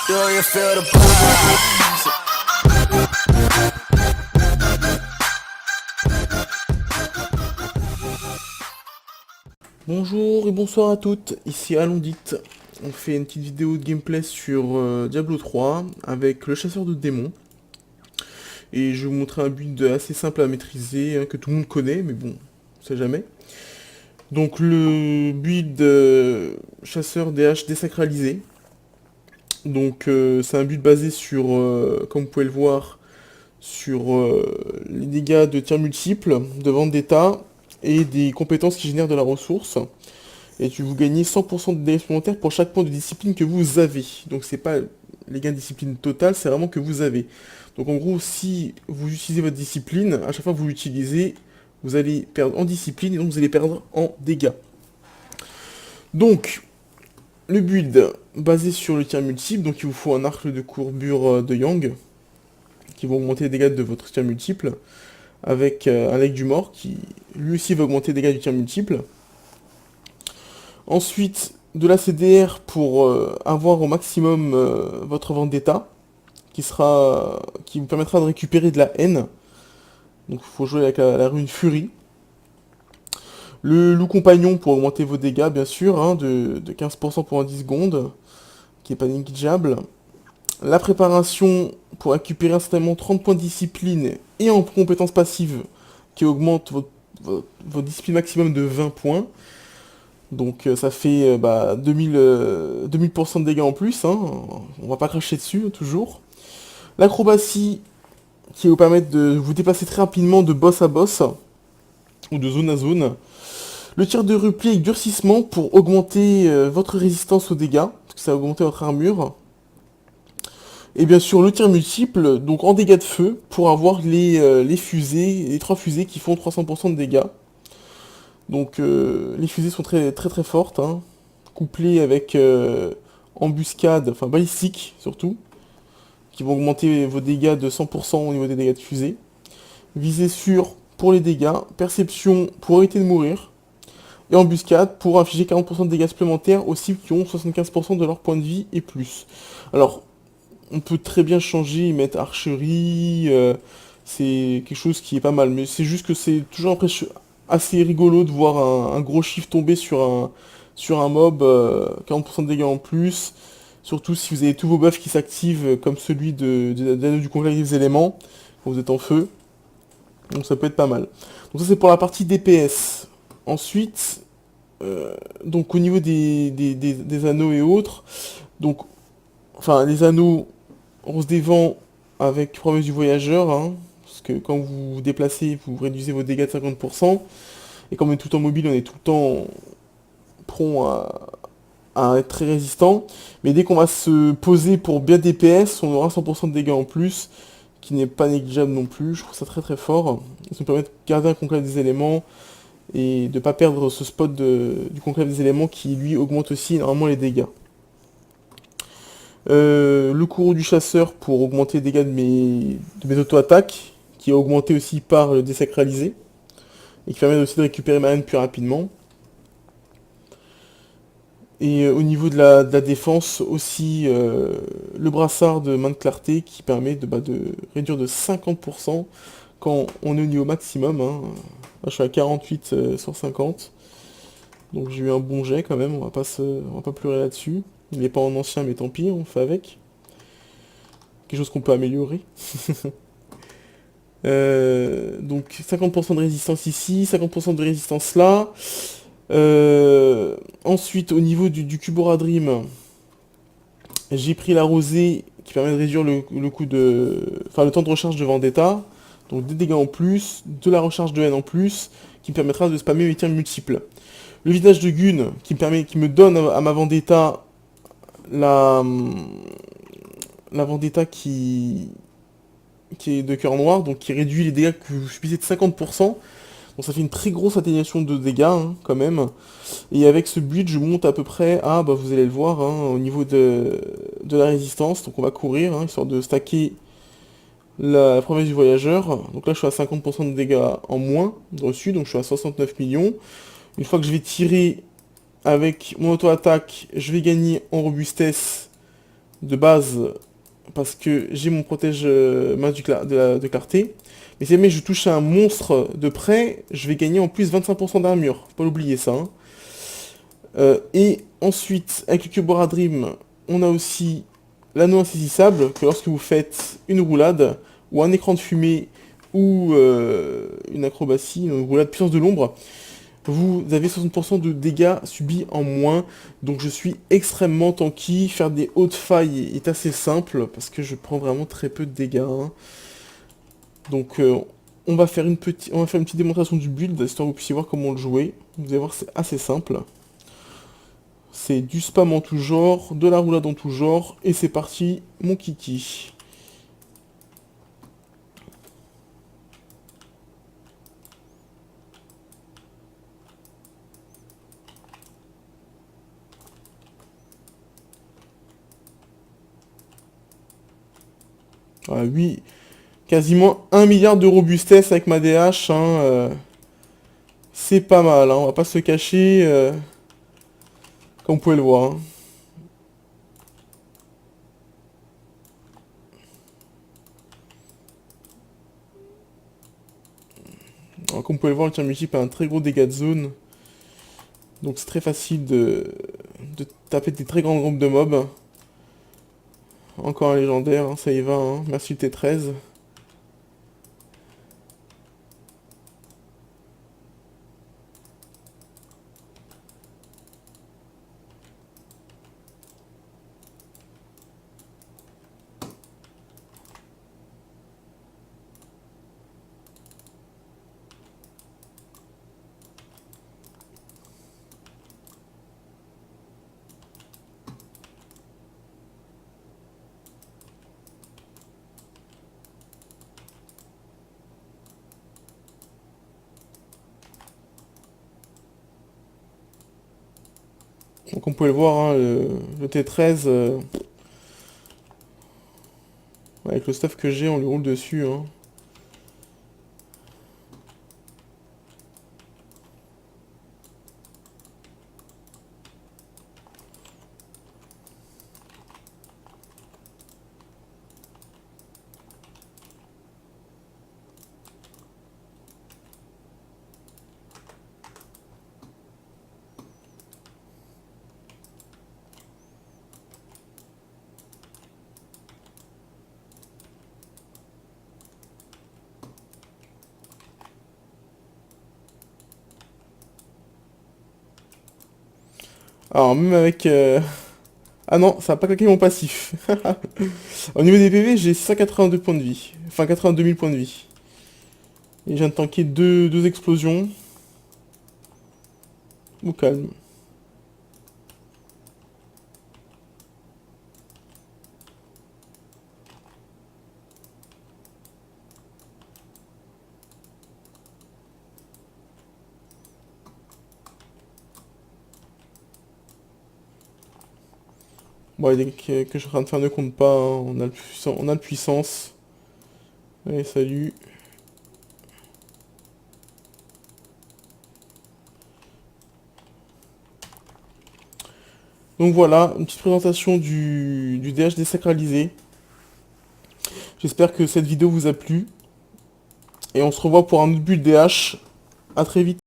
Do you feel the vibes? Bonjour et bonsoir à toutes, ici Alondit. On fait une petite vidéo de gameplay sur Diablo 3 avec le chasseur de démons. Et je vais vous montrer un build assez simple à maîtriser, hein, que tout le monde connaît, mais bon, on sait jamais. Donc le build chasseur DH désacralisé. Donc c'est un build basé sur, comme vous pouvez le voir, sur les dégâts de tir multiples, de vendetta et des compétences qui génèrent de la ressource. Et vous gagnez 100% de dégâts supplémentaires pour chaque point de discipline que vous avez. Donc c'est pas les gains de discipline total, c'est vraiment que vous avez. Donc en gros, si vous utilisez votre discipline, à chaque fois que vous l'utilisez, vous allez perdre en discipline et donc vous allez perdre en dégâts. Donc, le build basé sur le tir multiple, donc il vous faut un arc de courbure de Yang, qui va augmenter les dégâts de votre tir multiple, avec un leg du mort, qui lui aussi va augmenter les dégâts du tir multiple. Ensuite, de la CDR pour avoir au maximum votre vendetta, qui vous permettra de récupérer de la haine. Donc il faut jouer avec la rune Furie. Le loup compagnon pour augmenter vos dégâts, bien sûr, hein, de 15% pendant 10 secondes, qui est pas négligeable. La préparation pour récupérer instantanément 30 points de discipline et en compétence passive, qui augmente votre discipline maximum de 20 points. Donc ça fait 2000% de dégâts en plus, hein. On va pas cracher dessus, toujours. L'acrobatie, qui va vous permettre de vous déplacer très rapidement de boss à boss, ou de zone à zone. Le tir de repli avec durcissement pour augmenter votre résistance aux dégâts, parce que ça va augmenter votre armure. Et bien sûr le tir multiple, donc en dégâts de feu, pour avoir les fusées, les 3 fusées qui font 300% de dégâts. Donc les fusées sont très très très fortes, hein, couplées avec embuscade, enfin balistique surtout, qui vont augmenter vos dégâts de 100% au niveau des dégâts de fusée. Visée sûre pour les dégâts, perception pour éviter de mourir, et embuscade pour infliger 40% de dégâts supplémentaires aux cibles qui ont 75% de leur point de vie et plus. Alors, on peut très bien changer et mettre archerie, c'est quelque chose qui est pas mal, mais c'est juste que c'est toujours assez rigolo de voir un gros chiffre tomber sur un mob, 40% de dégâts en plus, surtout si vous avez tous vos buffs qui s'activent, comme celui d'anneau du complexe des éléments, quand vous êtes en feu, donc ça peut être pas mal. Donc ça c'est pour la partie DPS. Ensuite, donc au niveau des anneaux et autres, donc, enfin les anneaux, Rose des Vents avec promesse du voyageur, hein, parce que quand vous vous déplacez, vous réduisez vos dégâts de 50%, et comme on est tout le temps mobile, on est tout le temps prompt à être très résistant, mais dès qu'on va se poser pour bien DPS, on aura 100% de dégâts en plus, qui n'est pas négligeable non plus, je trouve ça très très fort. Ça nous permet de garder un conclave des éléments, et de ne pas perdre ce spot du conclave des éléments qui lui augmente aussi énormément les dégâts. Le courroux du chasseur pour augmenter les dégâts de mes auto-attaques, qui est augmenté aussi par le désacralisé, et qui permet aussi de récupérer ma haine plus rapidement. Et au niveau de la défense aussi, le brassard de main de clarté qui permet de réduire de 50% quand on est au niveau maximum, hein. Là, je suis à 48 sur 50. Donc j'ai eu un bon jet quand même, on va pas pleurer là-dessus. Il n'est pas en ancien mais tant pis, on fait avec. Quelque chose qu'on peut améliorer. Donc 50% de résistance ici, 50% de résistance là. Ensuite au niveau du Cubora Dream, j'ai pris la rosée qui permet de réduire le temps de recharge de Vendetta. Donc des dégâts en plus, de la recharge de haine en plus, qui me permettra de spammer mes tirs multiples. Le visage de Gun, qui me donne à ma Vendetta la Vendetta qui est de cœur noir, donc qui réduit les dégâts que vous subissez de 50%. Donc ça fait une très grosse atténuation de dégâts, hein, quand même. Et avec ce build, je monte à peu près à, vous allez le voir, hein, au niveau de la résistance. Donc on va courir, hein, histoire de stacker la promesse du voyageur. Donc là je suis à 50% de dégâts en moins reçus, donc je suis à 69 millions. Une fois que je vais tirer avec mon auto-attaque, je vais gagner en robustesse de base parce que j'ai mon protège main de clarté. Mais si jamais je touche à un monstre de près, je vais gagner en plus 25% d'armure. Faut pas l'oublier ça. Hein. Et ensuite, avec le Cubora Dream, on a aussi l'anneau insaisissable, que lorsque vous faites une roulade, ou un écran de fumée, ou une acrobatie, une roulade puissance de l'ombre, vous avez 60% de dégâts subis en moins, donc je suis extrêmement tanky. Faire des hautes failles est assez simple, parce que je prends vraiment très peu de dégâts. Hein. Donc on va faire une petite démonstration du build, histoire que vous puissiez voir comment le jouer. Vous allez voir, c'est assez simple. C'est du spam en tout genre, de la roulade en tout genre, et c'est parti, mon kiki. Ah, oui, quasiment 1 milliard de robustesse avec ma DH, hein, c'est pas mal, hein, on va pas se cacher, comme vous pouvez le voir. Hein. Alors, comme vous pouvez le voir, le tir multiple a un très gros dégât de zone. Donc c'est très facile de taper des très grands groupes de mobs. Encore un légendaire, hein, ça y va, hein. Merci le T13. Donc on peut le voir, hein, le T13, avec le stuff que j'ai, on lui roule dessus. Hein. Alors même avec... Ah non, ça va pas claquer mon passif. Au niveau des PV, j'ai 182 points de vie. Enfin 82 000 points de vie. Et je viens de tanker deux explosions. Au calme. Bon, les dégâts que je suis en train de faire ne comptent pas. Hein. On a le puissance. Allez, salut. Donc voilà, une petite présentation du DH désacralisé. J'espère que cette vidéo vous a plu. Et on se revoit pour un autre build DH. À très vite.